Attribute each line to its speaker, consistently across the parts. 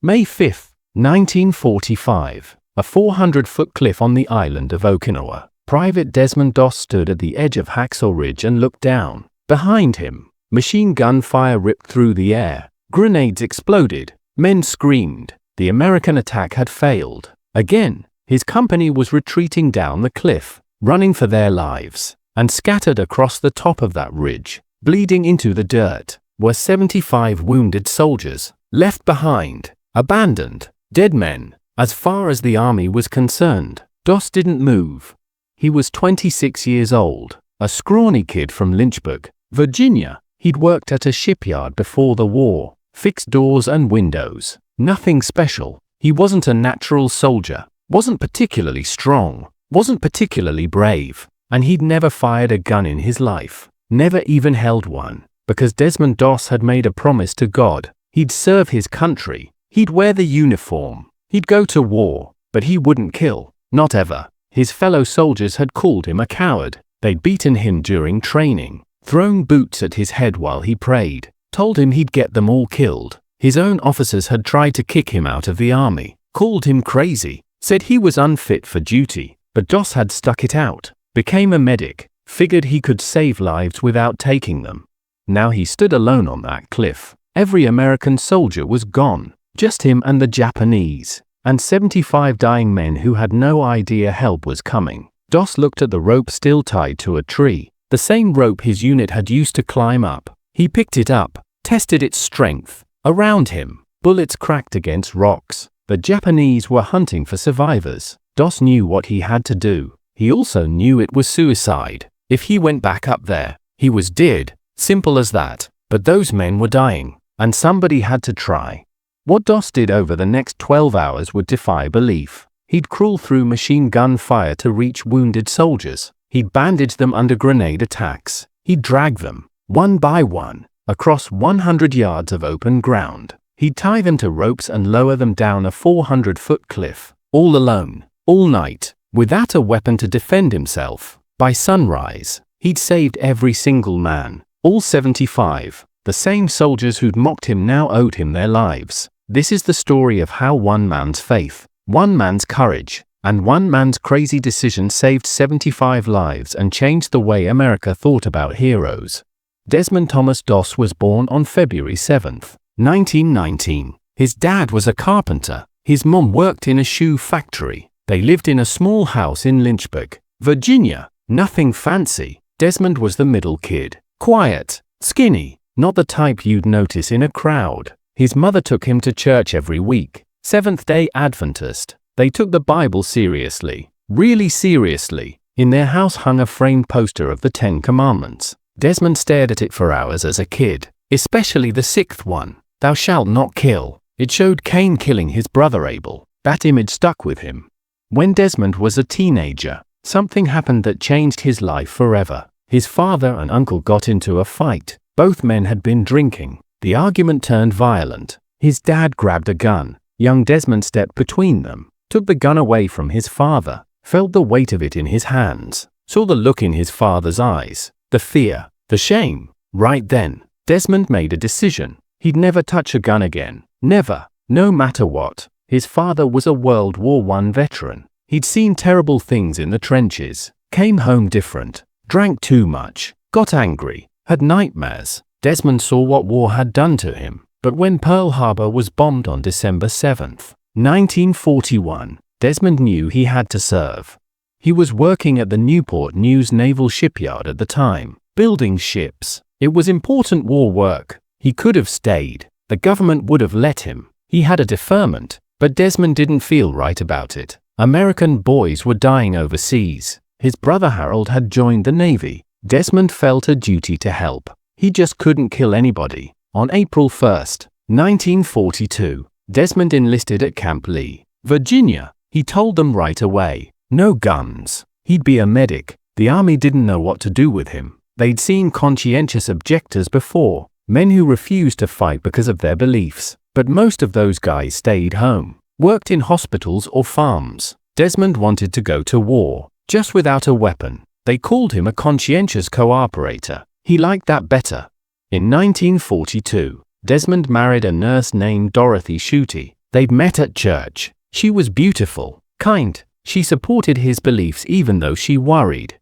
Speaker 1: May 5, 1945. A 400-foot cliff on the island of Okinawa. Private Desmond Doss stood at the edge of Hacksaw Ridge and looked down. Behind him, machine gun fire ripped through the air. Grenades exploded. Men screamed. The American attack had failed. Again, his company was retreating down the cliff, running for their lives. And scattered across the top of that ridge, bleeding into the dirt, were 75 wounded soldiers, left behind, abandoned, dead men. As far as the army was concerned, Doss didn't move. He was 26 years old, a scrawny kid from Lynchburg, Virginia. He'd worked at a shipyard before the war, fixed doors and windows. Nothing special. He wasn't a natural soldier, wasn't particularly strong, wasn't particularly brave, and he'd never fired a gun in his life, never even held one, because Desmond Doss had made a promise to God. He'd serve his country, he'd wear the uniform, he'd go to war, but he wouldn't kill, not ever. His fellow soldiers had called him a coward. They'd beaten him during training, thrown boots at his head while he prayed, told him he'd get them all killed. His own officers had tried to kick him out of the army, called him crazy, said he was unfit for duty, but Doss had stuck it out, became a medic, figured he could save lives without taking them. Now he stood alone on that cliff. Every American soldier was gone, just him and the Japanese, and 75 dying men who had no idea help was coming. Doss looked at the rope still tied to a tree, the same rope his unit had used to climb up. He picked it up, tested its strength. Around him, bullets cracked against rocks. The Japanese were hunting for survivors. Doss knew what he had to do. He also knew it was suicide. If he went back up there, he was dead. Simple as that. But those men were dying, and somebody had to try. What Doss did over the next 12 hours would defy belief. He'd crawl through machine gun fire to reach wounded soldiers. He'd bandage them under grenade attacks. He'd drag them, one by one, across 100 yards of open ground. He'd tie them to ropes and lower them down a 400-foot cliff, all alone, all night, without a weapon to defend himself. By sunrise, he'd saved every single man, all 75. The same soldiers who'd mocked him now owed him their lives. This is the story of how one man's faith, one man's courage, and one man's crazy decision saved 75 lives and changed the way America thought about heroes. Desmond Thomas Doss was born on February 7, 1919. His dad was a carpenter. His mom worked in a shoe factory. They lived in a small house in Lynchburg, Virginia. Nothing fancy. Desmond was the middle kid. Quiet, skinny, not the type you'd notice in a crowd. His mother took him to church every week. Seventh-day Adventist. They took the Bible seriously, really seriously. In their house hung a framed poster of the 10 Commandments. Desmond stared at it for hours as a kid, especially the 6th one, "Thou shalt not kill." It showed Cain killing his brother Abel. That image stuck with him. When Desmond was a teenager, something happened that changed his life forever. His father and uncle got into a fight. Both men had been drinking. The argument turned violent. His dad grabbed a gun. Young Desmond stepped between them, took the gun away from his father, felt the weight of it in his hands, saw the look in his father's eyes, the fear, the shame. Right then, Desmond made a decision. He'd never touch a gun again. Never, no matter what. His father was a World War I veteran. He'd seen terrible things in the trenches, came home different, drank too much, got angry, had nightmares. Desmond saw what war had done to him. But when Pearl Harbor was bombed on December 7, 1941, Desmond knew he had to serve. He was working at the Newport News Naval Shipyard at the time, building ships. It was important war work. He could have stayed. The government would have let him. He had a deferment, but Desmond didn't feel right about it. American boys were dying overseas. His brother Harold had joined the Navy. Desmond felt a duty to help. He just couldn't kill anybody. On April 1, 1942, Desmond enlisted at Camp Lee, Virginia. He told them right away, no guns. He'd be a medic. The army didn't know what to do with him. They'd seen conscientious objectors before, men who refused to fight because of their beliefs. But most of those guys stayed home, worked in hospitals or farms. Desmond wanted to go to war, just without a weapon. They called him a conscientious cooperator. He liked that better. In 1942, Desmond married a nurse named Dorothy Schutte. They'd met at church. She was beautiful, kind. She supported his beliefs even though she worried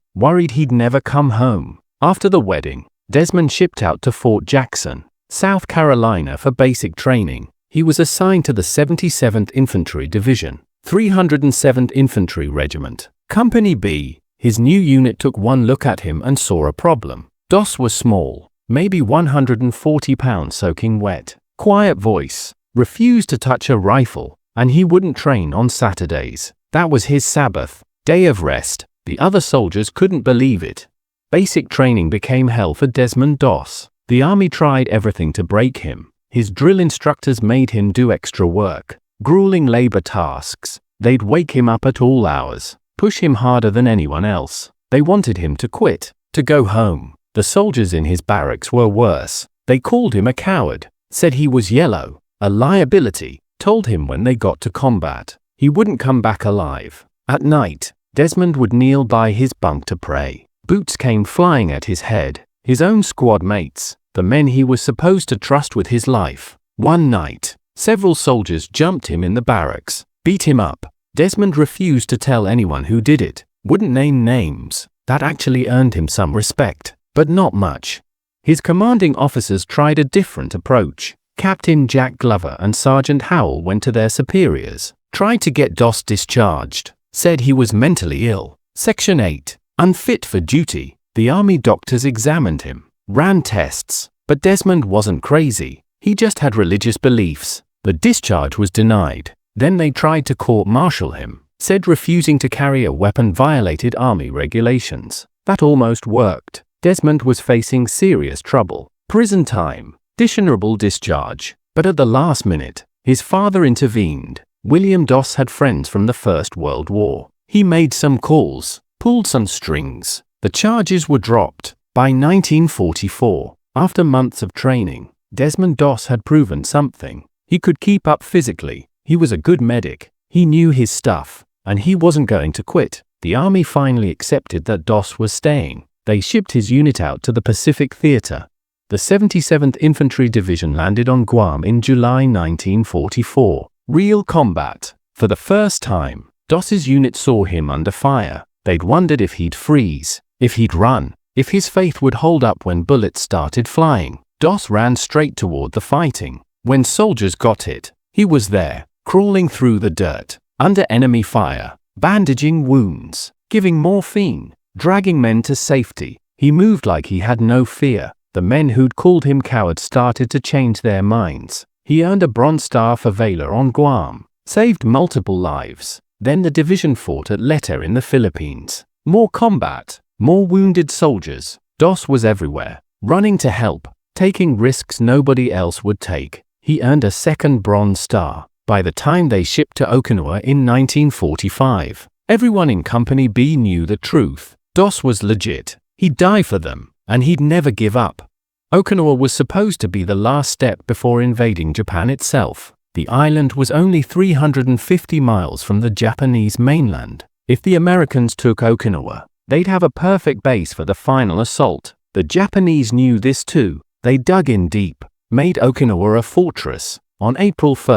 Speaker 1: he'd never come home. After the wedding, Desmond shipped out to Fort Jackson, South Carolina for basic training. He was assigned to the 77th Infantry Division, 307th Infantry Regiment, Company B. His new unit took one look at him and saw a problem. Doss was small, maybe 140 pounds soaking wet, quiet voice, refused to touch a rifle, and he wouldn't train on Saturdays. That was his Sabbath, day of rest. The other soldiers couldn't believe it. Basic training became hell for Desmond Doss. The army tried everything to break him. His drill instructors made him do extra work, grueling labor tasks. They'd wake him up at all hours, push him harder than anyone else. They wanted him to quit, to go home. The soldiers in his barracks were worse. They called him a coward, said he was yellow, a liability, told him when they got to combat, he wouldn't come back alive. At night, Desmond would kneel by his bunk to pray. Boots came flying at his head. His own squad mates, the men he was supposed to trust with his life. One night, several soldiers jumped him in the barracks, beat him up. Desmond refused to tell anyone who did it, wouldn't name names. That actually earned him some respect, but not much. His commanding officers tried a different approach. Captain Jack Glover and Sergeant Howell went to their superiors, tried to get Doss discharged, said he was mentally ill. Section 8. Unfit for duty. The army doctors examined him, ran tests, but Desmond wasn't crazy. He just had religious beliefs. The discharge was denied. Then they tried to court-martial him, said refusing to carry a weapon violated army regulations. That almost worked. Desmond was facing serious trouble. Prison time, dishonorable discharge. But at the last minute, his father intervened. William Doss had friends from the First World War. He made some calls, pulled some strings. The charges were dropped. By 1944, after months of training, Desmond Doss had proven something. He could keep up physically. He was a good medic. He knew his stuff, and he wasn't going to quit. The army finally accepted that Doss was staying. They shipped his unit out to the Pacific Theater. The 77th Infantry Division landed on Guam in July 1944. Real combat. For the first time, Doss's unit saw him under fire. They'd wondered if he'd freeze, if he'd run, if his faith would hold up when bullets started flying. Doss ran straight toward the fighting. When soldiers got it, he was there, crawling through the dirt, under enemy fire, bandaging wounds, giving morphine, dragging men to safety. He moved like he had no fear. The men who'd called him coward started to change their minds. He earned a Bronze Star for valor on Guam, saved multiple lives. Then the division fought at Leyte in the Philippines. More combat, more wounded soldiers. Doss was everywhere, running to help, taking risks nobody else would take. He earned a second Bronze Star. By the time they shipped to Okinawa in 1945, everyone in Company B knew the truth. Doss was legit. He'd die for them, and he'd never give up. Okinawa was supposed to be the last step before invading Japan itself. The island was only 350 miles from the Japanese mainland. If the Americans took Okinawa, they'd have a perfect base for the final assault. The Japanese knew this too. They dug in deep, made Okinawa a fortress. On April 1,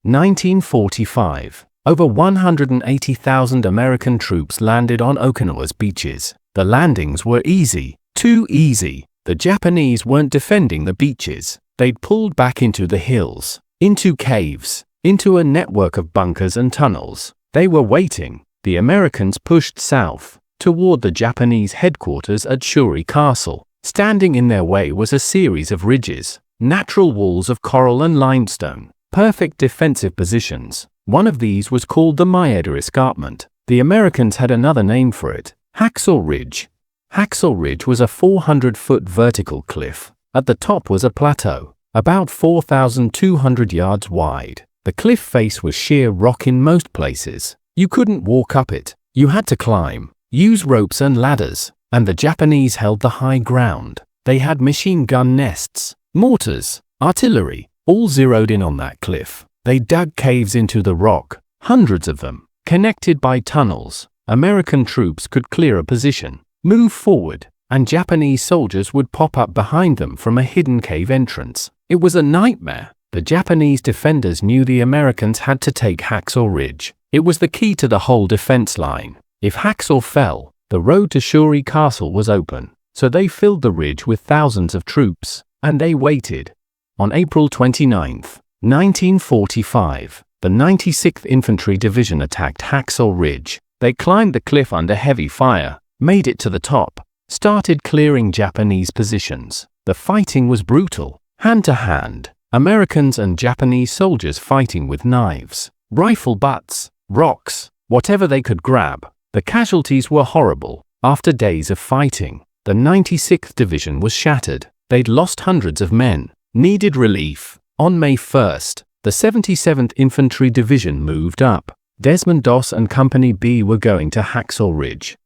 Speaker 1: 1945, over 180,000 American troops landed on Okinawa's beaches. The landings were easy, too easy. The Japanese weren't defending the beaches. They'd pulled back into the hills, into caves, into a network of bunkers and tunnels. They were waiting. The Americans pushed south, toward the Japanese headquarters at Shuri Castle. Standing in their way was a series of ridges, natural walls of coral and limestone, perfect defensive positions. One of these was called the Maeda Escarpment. The Americans had another name for it, Hacksaw Ridge. Hacksaw Ridge was a 400-foot vertical cliff. At the top was a plateau, about 4,200 yards wide. The cliff face was sheer rock in most places. You couldn't walk up it. You had to climb, use ropes and ladders, and the Japanese held the high ground. They had machine gun nests, mortars, artillery, all zeroed in on that cliff. They dug caves into the rock, hundreds of them, connected by tunnels. American troops could clear a position, move forward, and Japanese soldiers would pop up behind them from a hidden cave entrance. It was a nightmare. The Japanese defenders knew the Americans had to take Hacksaw Ridge. It was the key to the whole defense line. If Hacksaw fell, the road to Shuri Castle was open, so they filled the ridge with thousands of troops, and they waited. On April 29, 1945, the 96th Infantry Division attacked Hacksaw Ridge. They climbed the cliff under heavy fire, made it to the top, started clearing Japanese positions. The fighting was brutal, hand to hand, Americans and Japanese soldiers fighting with knives, rifle butts, rocks, whatever they could grab. The casualties were horrible. After days of fighting, the 96th Division was shattered. They'd lost hundreds of men, needed relief. On May 1st, the 77th Infantry Division moved up. Desmond Doss and Company B were going to Hacksaw Ridge.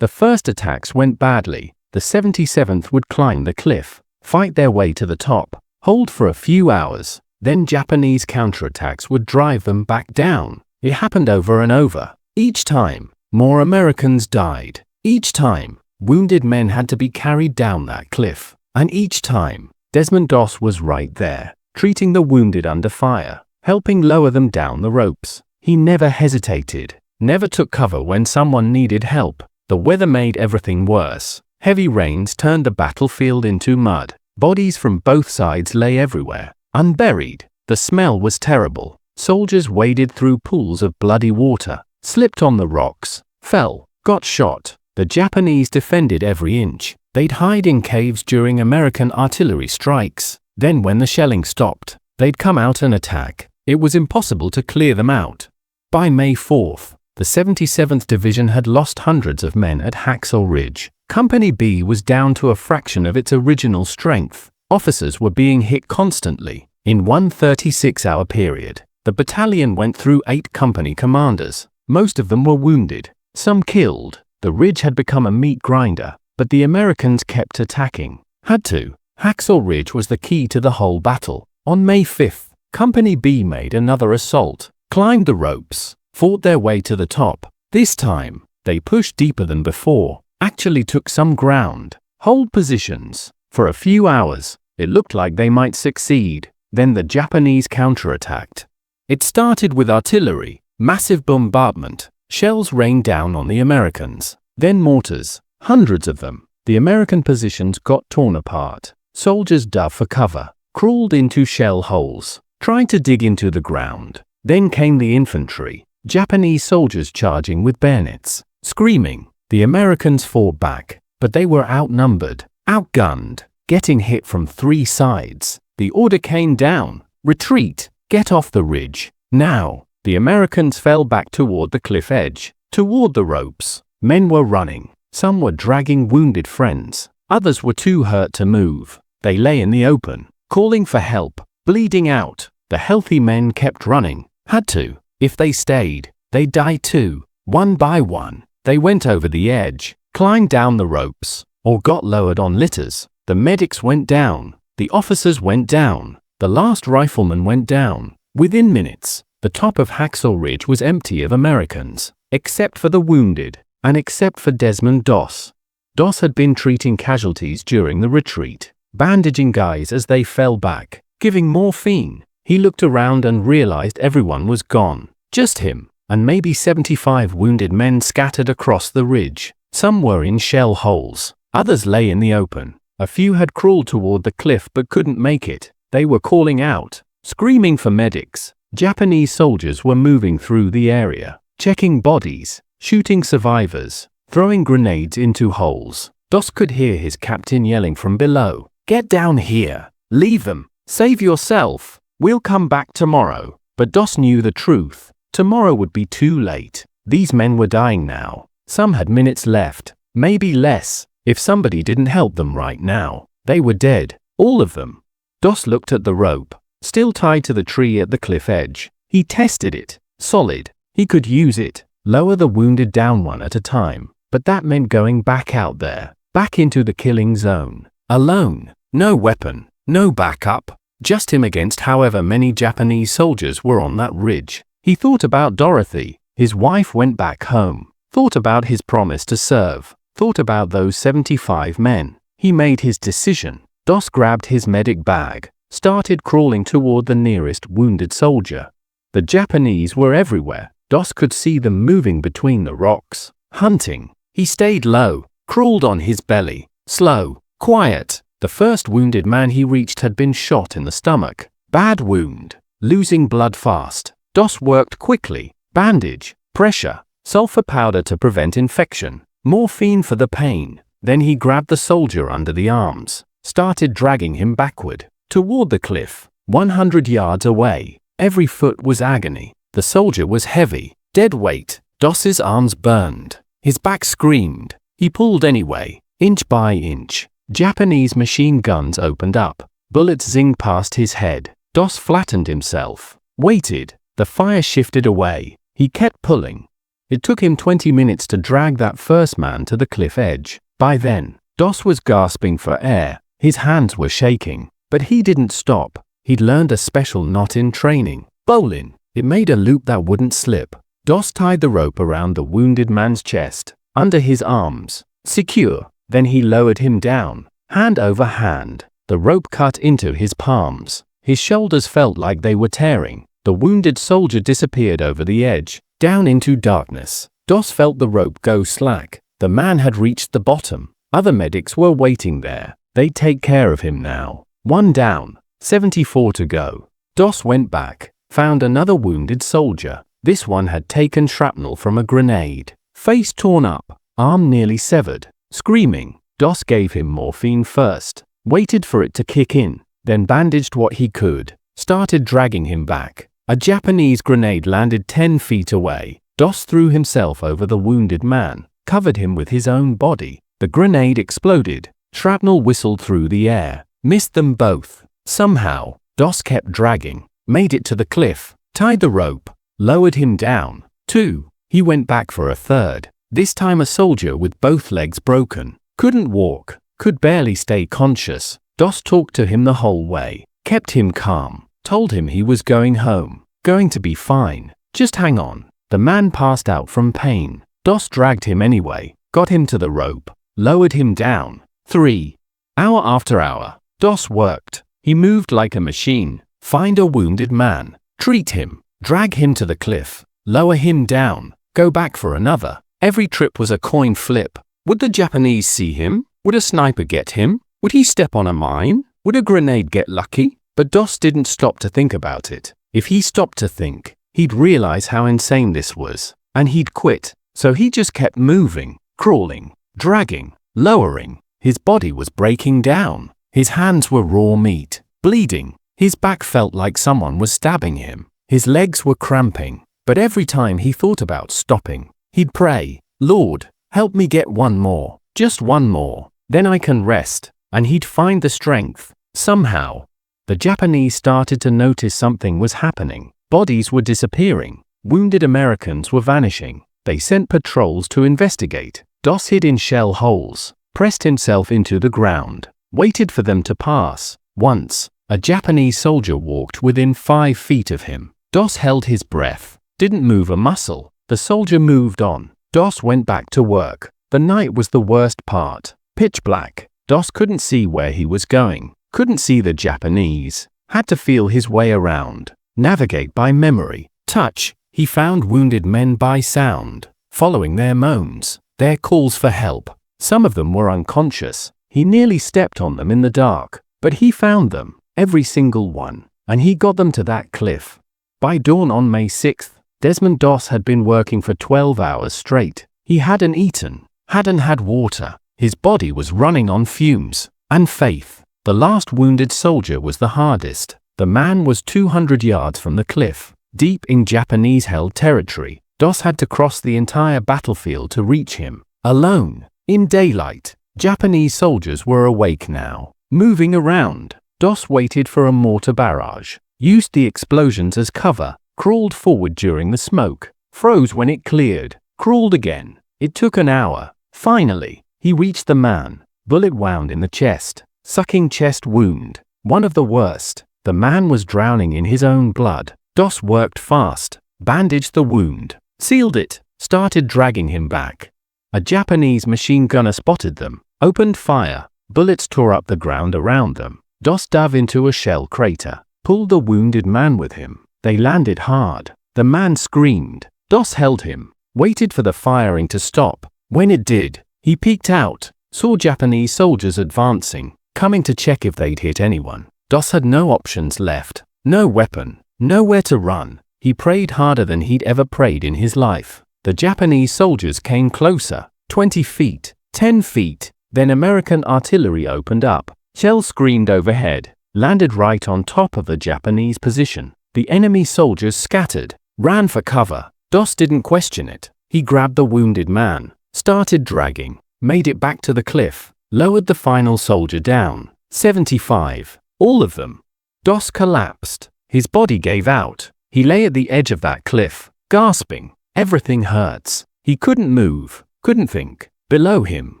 Speaker 1: The first attacks went badly. The 77th would climb the cliff, fight their way to the top, hold for a few hours, then Japanese counterattacks would drive them back down. It happened over and over. Each time, more Americans died. Each time, wounded men had to be carried down that cliff. And each time, Desmond Doss was right there, treating the wounded under fire, helping lower them down the ropes. He never hesitated, never took cover when someone needed help. The weather made everything worse. Heavy rains turned the battlefield into mud. Bodies from both sides lay everywhere, unburied. The smell was terrible. Soldiers waded through pools of bloody water, slipped on the rocks, fell, got shot. The Japanese defended every inch. They'd hide in caves during American artillery strikes. Then when the shelling stopped, they'd come out and attack. It was impossible to clear them out. By May 4th, the 77th Division had lost hundreds of men at Hacksaw Ridge. Company B was down to a fraction of its original strength. Officers were being hit constantly. In one 36-hour period, the battalion went through 8 company commanders. Most of them were wounded, some killed. The ridge had become a meat grinder, but the Americans kept attacking. Had to. Hacksaw Ridge was the key to the whole battle. On May 5th, Company B made another assault, climbed the ropes, fought their way to the top. This time, they pushed deeper than before, actually took some ground, hold positions. For a few hours, it looked like they might succeed. Then the Japanese counterattacked. It started with artillery, massive bombardment. Shells rained down on the Americans. Then mortars, hundreds of them. The American positions got torn apart. Soldiers dug for cover, crawled into shell holes, tried to dig into the ground. Then came the infantry, Japanese soldiers charging with bayonets, screaming. The Americans fought back, but they were outnumbered, outgunned, getting hit from 3 sides. The order came down, retreat, get off the ridge. Now, the Americans fell back toward the cliff edge, toward the ropes. Men were running, some were dragging wounded friends, others were too hurt to move. They lay in the open, calling for help, bleeding out. The healthy men kept running, had to. If they stayed, they'd die too. One by one, they went over the edge, climbed down the ropes, or got lowered on litters. The medics went down, the officers went down, the last rifleman went down. Within minutes, the top of Hacksaw Ridge was empty of Americans, except for the wounded, and except for Desmond Doss. Doss had been treating casualties during the retreat, bandaging guys as they fell back, giving morphine. He looked around and realized everyone was gone, just him, and maybe 75 wounded men scattered across the ridge. Some were in shell holes, others lay in the open. A few had crawled toward the cliff but couldn't make it. They were calling out, screaming for medics. Japanese soldiers were moving through the area, checking bodies, shooting survivors, throwing grenades into holes. Doss could hear his captain yelling from below, "Get down here! Leave them! Save yourself! We'll come back tomorrow." But Doss knew the truth. Tomorrow would be too late. These men were dying now. Some had minutes left, maybe less. If somebody didn't help them right now, they were dead, all of them. Doss looked at the rope, still tied to the tree at the cliff edge. He tested it, solid. He could use it, lower the wounded down one at a time. But that meant going back out there, back into the killing zone. Alone, no weapon, no backup, just him against however many Japanese soldiers were on that ridge. He thought about Dorothy. His wife went back home. Thought about his promise to serve. Thought about those 75 men. He made his decision. Doss grabbed his medic bag, started crawling toward the nearest wounded soldier. The Japanese were everywhere. Doss could see them moving between the rocks, hunting. He stayed low, crawled on his belly, slow, quiet. The first wounded man he reached had been shot in the stomach. Bad wound, losing blood fast. Doss worked quickly. Bandage, pressure, sulfur powder to prevent infection, morphine for the pain. Then he grabbed the soldier under the arms, started dragging him backward, toward the cliff, 100 yards away. Every foot was agony. The soldier was heavy, dead weight. Doss's arms burned. His back screamed. He pulled anyway, inch by inch. Japanese machine guns opened up. Bullets zinged past his head. Doss flattened himself, waited. The fire shifted away. He kept pulling. It took him 20 minutes to drag that first man to the cliff edge. By then, Doss was gasping for air. His hands were shaking, but he didn't stop. He'd learned a special knot in training. Bowline. It made a loop that wouldn't slip. Doss tied the rope around the wounded man's chest, under his arms. Secure. Then he lowered him down, hand over hand. The rope cut into his palms. His shoulders felt like they were tearing. The wounded soldier disappeared over the edge, down into darkness. Doss felt the rope go slack. The man had reached the bottom. Other medics were waiting there. They'd take care of him now. One down, 74 to go. Doss went back, found another wounded soldier. This one had taken shrapnel from a grenade. Face torn up, arm nearly severed. Screaming, Doss gave him morphine first, waited for it to kick in, then bandaged what he could, started dragging him back. A Japanese grenade landed 10 feet away. Doss threw himself over the wounded man, covered him with his own body. The grenade exploded. Shrapnel whistled through the air, missed them both. Somehow, Doss kept dragging, made it to the cliff, tied the rope, lowered him down. 2. He went back for a third. This time a soldier with both legs broken. Couldn't walk, could barely stay conscious. Doss talked to him the whole way, kept him calm, told him he was going home, going to be fine, just hang on. The man passed out from pain. Doss dragged him anyway, got him to the rope, lowered him down. 3. Hour after hour, Doss worked. He moved like a machine. Find a wounded man, treat him, drag him to the cliff, lower him down, go back for another. Every trip was a coin flip. Would the Japanese see him? Would a sniper get him? Would he step on a mine? Would a grenade get lucky? But Doss didn't stop to think about it. If he stopped to think, he'd realize how insane this was, and he'd quit. So he just kept moving, crawling, dragging, lowering. His body was breaking down. His hands were raw meat, bleeding. His back felt like someone was stabbing him. His legs were cramping. But every time he thought about stopping, he'd pray, "Lord, help me get one more, just one more. Then I can rest." And he'd find the strength. Somehow, the Japanese started to notice something was happening. Bodies were disappearing. Wounded Americans were vanishing. They sent patrols to investigate. Doss hid in shell holes, pressed himself into the ground, waited for them to pass. Once, a Japanese soldier walked within 5 feet of him. Doss held his breath, didn't move a muscle. The soldier moved on. Doss went back to work. The night was the worst part. Pitch black. Doss couldn't see where he was going, couldn't see the Japanese, had to feel his way around, navigate by memory, touch. He found wounded men by sound, following their moans, their calls for help. Some of them were unconscious. He nearly stepped on them in the dark, but he found them, every single one, and he got them to that cliff. By dawn on May 6th, Desmond Doss had been working for 12 hours straight. He hadn't eaten, hadn't had water. His body was running on fumes. And faith. The last wounded soldier was the hardest. The man was 200 yards from the cliff, deep in Japanese-held territory. Doss had to cross the entire battlefield to reach him. Alone, in daylight. Japanese soldiers were awake now, moving around. Doss waited for a mortar barrage, used the explosions as cover, crawled forward during the smoke, froze when it cleared, crawled again. It took an hour. Finally, he reached the man, bullet wound in the chest, sucking chest wound, one of the worst. The man was drowning in his own blood. Doss worked fast, bandaged the wound, sealed it, started dragging him back. A Japanese machine gunner spotted them, opened fire. Bullets tore up the ground around them. Doss dove into a shell crater, pulled the wounded man with him. They landed hard. The man screamed. Doss held him, waited for the firing to stop. When it did, he peeked out, saw Japanese soldiers advancing, coming to check if they'd hit anyone. Doss had no options left, no weapon, nowhere to run. He prayed harder than he'd ever prayed in his life. The Japanese soldiers came closer, 20 feet, 10 feet. Then American artillery opened up. Shells screamed overhead, landed right on top of the Japanese position. The enemy soldiers scattered, ran for cover. Doss didn't question it. He grabbed the wounded man, started dragging, made it back to the cliff, lowered the final soldier down. 75. All of them. Doss collapsed. His body gave out. He lay at the edge of that cliff, gasping. Everything hurts. He couldn't move, couldn't think. Below him,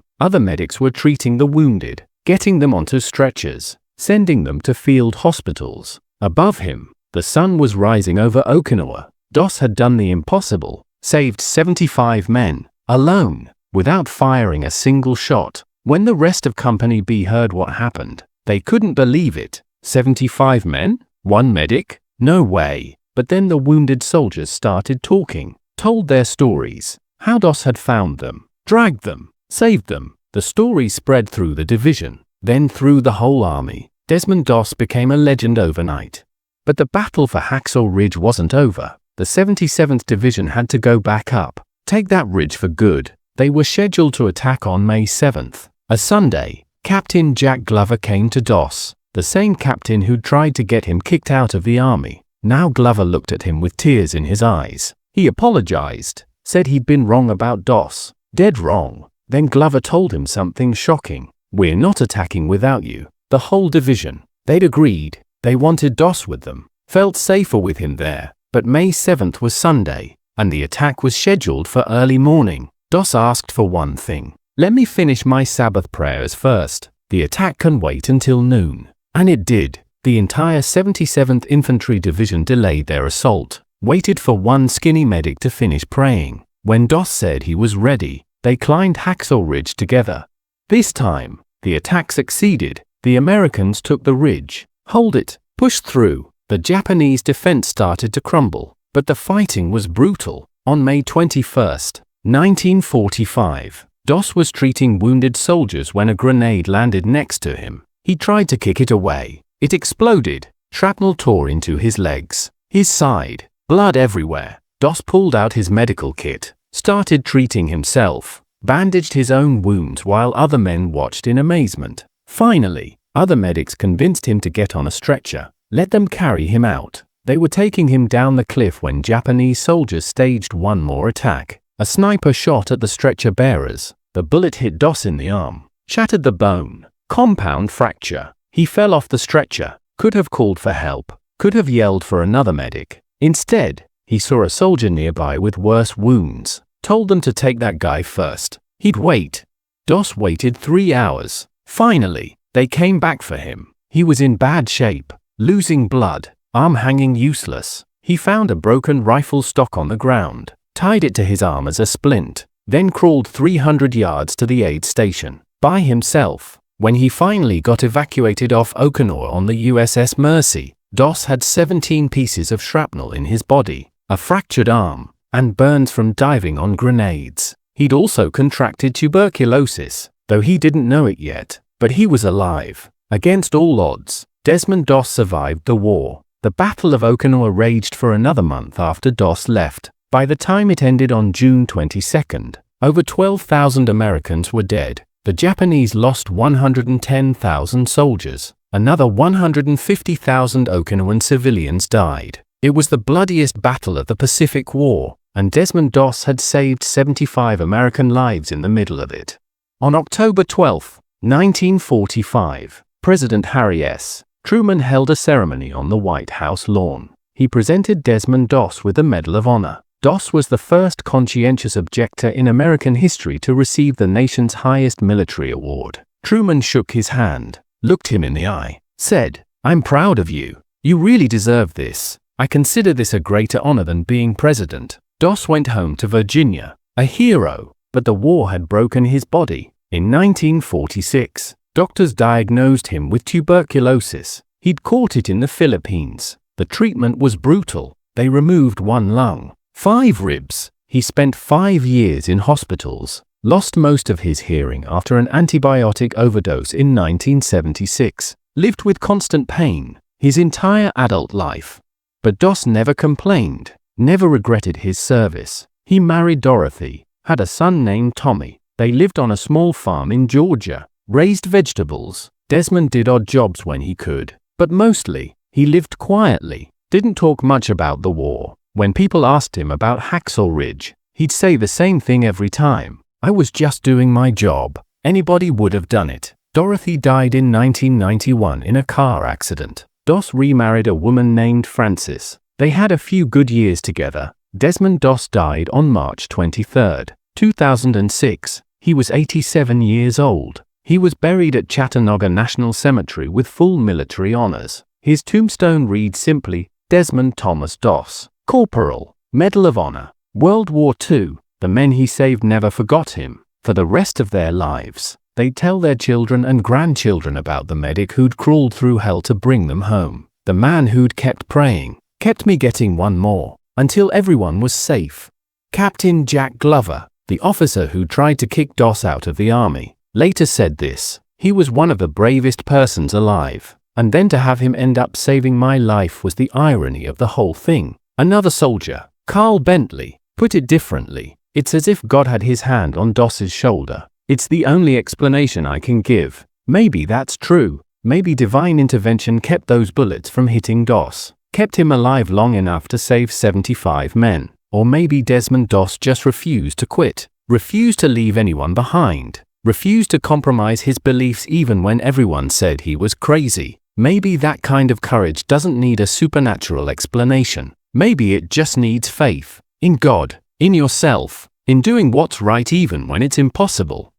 Speaker 1: other medics were treating the wounded, getting them onto stretchers, sending them to field hospitals. Above him, the sun was rising over Okinawa. Doss had done the impossible, saved 75 men, alone, without firing a single shot. When the rest of Company B heard what happened, they couldn't believe it. 75 men? One medic? No way. But then the wounded soldiers started talking, told their stories, how Doss had found them, dragged them, saved them. The story spread through the division, then through the whole army. Desmond Doss became a legend overnight. But the battle for Hacksaw Ridge wasn't over. The 77th Division had to go back up, take that ridge for good. They were scheduled to attack on May 7th. A Sunday, Captain Jack Glover came to Doss, the same captain who'd tried to get him kicked out of the army. Now Glover looked at him with tears in his eyes. He apologized, said he'd been wrong about Doss, dead wrong. Then Glover told him something shocking. We're not attacking without you. The whole division. They'd agreed. They wanted Doss with them, felt safer with him there. But May 7th was Sunday, and the attack was scheduled for early morning. Doss asked for one thing. Let me finish my Sabbath prayers first. The attack can wait until noon. And it did. The entire 77th Infantry Division delayed their assault, waited for one skinny medic to finish praying. When Doss said he was ready, they climbed Hacksaw Ridge together. This time, the attack succeeded. The Americans took the ridge, hold it, pushed through. The Japanese defense started to crumble, but the fighting was brutal. On May 21st, 1945, Doss was treating wounded soldiers when a grenade landed next to him. He tried to kick it away. It exploded. Shrapnel tore into his legs, his side, blood everywhere. Doss pulled out his medical kit, started treating himself, bandaged his own wounds while other men watched in amazement. Finally, other medics convinced him to get on a stretcher, let them carry him out. They were taking him down the cliff when Japanese soldiers staged one more attack. A sniper shot at the stretcher bearers. The bullet hit Doss in the arm, shattered the bone, compound fracture. He fell off the stretcher, could have called for help, could have yelled for another medic. Instead, he saw a soldier nearby with worse wounds, told them to take that guy first. He'd wait. Doss waited 3 hours. Finally, they came back for him. He was in bad shape, losing blood, arm hanging useless. He found a broken rifle stock on the ground, tied it to his arm as a splint, then crawled 300 yards to the aid station, by himself. When he finally got evacuated off Okinawa on the USS Mercy, Doss had 17 pieces of shrapnel in his body, a fractured arm, and burns from diving on grenades. He'd also contracted tuberculosis, though he didn't know it yet, but he was alive. Against all odds, Desmond Doss survived the war. The Battle of Okinawa raged for another month after Doss left. By the time it ended on June 22nd, over 12,000 Americans were dead. The Japanese lost 110,000 soldiers. Another 150,000 Okinawan civilians died. It was the bloodiest battle of the Pacific War, and Desmond Doss had saved 75 American lives in the middle of it. On October 12, 1945, President Harry S. Truman held a ceremony on the White House lawn. He presented Desmond Doss with the Medal of Honor. Doss was the first conscientious objector in American history to receive the nation's highest military award. Truman shook his hand, looked him in the eye, said, "I'm proud of you. You really deserve this. I consider this a greater honor than being president." Doss went home to Virginia, a hero, but the war had broken his body. In 1946, Doctors diagnosed him with tuberculosis. He'd caught it in the Philippines. The treatment was brutal. They removed 1 lung, 5 ribs. He spent 5 years in hospitals, lost most of his hearing after an antibiotic overdose in 1976, lived with constant pain his entire adult life. But Doss never complained, never regretted his service. He married Dorothy, had a son named Tommy. They lived on a small farm in Georgia, raised vegetables. Desmond did odd jobs when he could, but mostly, he lived quietly, didn't talk much about the war. When people asked him about Hacksaw Ridge, he'd say the same thing every time. I was just doing my job. Anybody would have done it. Dorothy died in 1991 in a car accident. Doss remarried a woman named Frances. They had a few good years together. Desmond Doss died on March 23, 2006. He was 87 years old. He was buried at Chattanooga National Cemetery with full military honors. His tombstone reads simply, Desmond Thomas Doss, Corporal, Medal of Honor, World War II. The men he saved never forgot him. For the rest of their lives, they'd tell their children and grandchildren about the medic who'd crawled through hell to bring them home. The man who'd kept praying, kept me getting one more, until everyone was safe. Captain Jack Glover, the officer who tried to kick Doss out of the army, later said this: he was one of the bravest persons alive, and then to have him end up saving my life was the irony of the whole thing. Another soldier, Carl Bentley, put it differently. It's as if God had his hand on Doss's shoulder. It's the only explanation I can give. Maybe that's true. Maybe divine intervention kept those bullets from hitting Doss, kept him alive long enough to save 75 men. Or maybe Desmond Doss just refused to quit, refused to leave anyone behind, refused to compromise his beliefs even when everyone said he was crazy. Maybe that kind of courage doesn't need a supernatural explanation. Maybe it just needs faith in God, in yourself, in doing what's right even when it's impossible.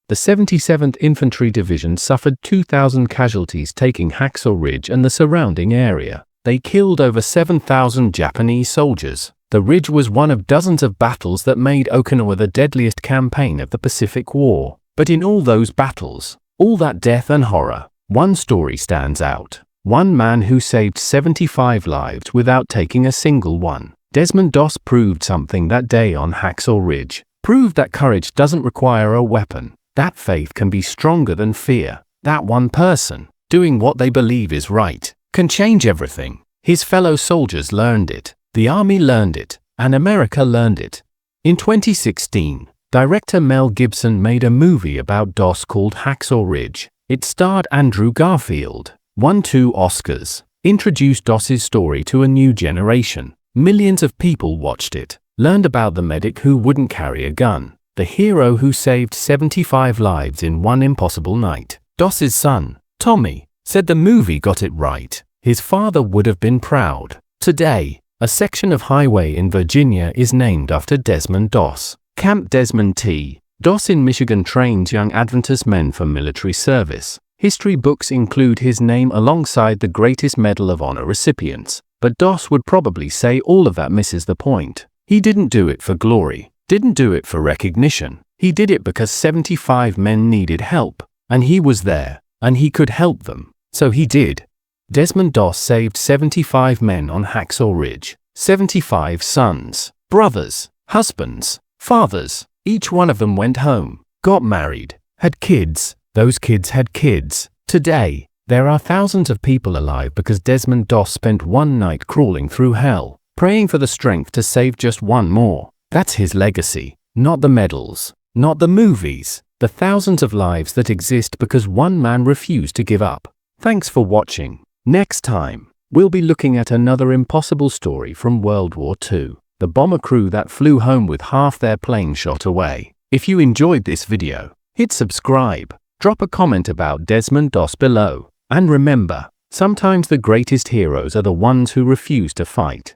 Speaker 1: The 77th Infantry Division suffered 2,000 casualties taking Hacksaw Ridge and the surrounding area. They killed over 7,000 Japanese soldiers. The ridge was one of dozens of battles that made Okinawa the deadliest campaign of the Pacific War. But in all those battles, all that death and horror, one story stands out. One man who saved 75 lives without taking a single one. Desmond Doss proved something that day on Hacksaw Ridge. Proved that courage doesn't require a weapon. That faith can be stronger than fear. That one person, doing what they believe is right, can change everything. His fellow soldiers learned it. The Army learned it, and America learned it. In 2016, director Mel Gibson made a movie about Doss called Hacksaw Ridge. It starred Andrew Garfield, won 2 Oscars, introduced Doss's story to a new generation. Millions of people watched it, learned about the medic who wouldn't carry a gun, the hero who saved 75 lives in one impossible night. Doss's son, Tommy, said the movie got it right. His father would have been proud. Today, a section of highway in Virginia is named after Desmond Doss. Camp Desmond T. Doss in Michigan trains young Adventist men for military service. History books include his name alongside the greatest Medal of Honor recipients. But Doss would probably say all of that misses the point. He didn't do it for glory, didn't do it for recognition. He did it because 75 men needed help, and he was there, and he could help them. So he did. Desmond Doss saved 75 men on Hacksaw Ridge. 75 sons, brothers, husbands, fathers. Each one of them went home, got married, had kids. Those kids had kids. Today, there are thousands of people alive because Desmond Doss spent one night crawling through hell, praying for the strength to save just one more. That's his legacy, not the medals, not the movies, the thousands of lives that exist because one man refused to give up. Thanks for watching. Next time, we'll be looking at another impossible story from World War II, the bomber crew that flew home with half their plane shot away. If you enjoyed this video, hit subscribe, drop a comment about Desmond Doss below, and remember, sometimes the greatest heroes are the ones who refuse to fight.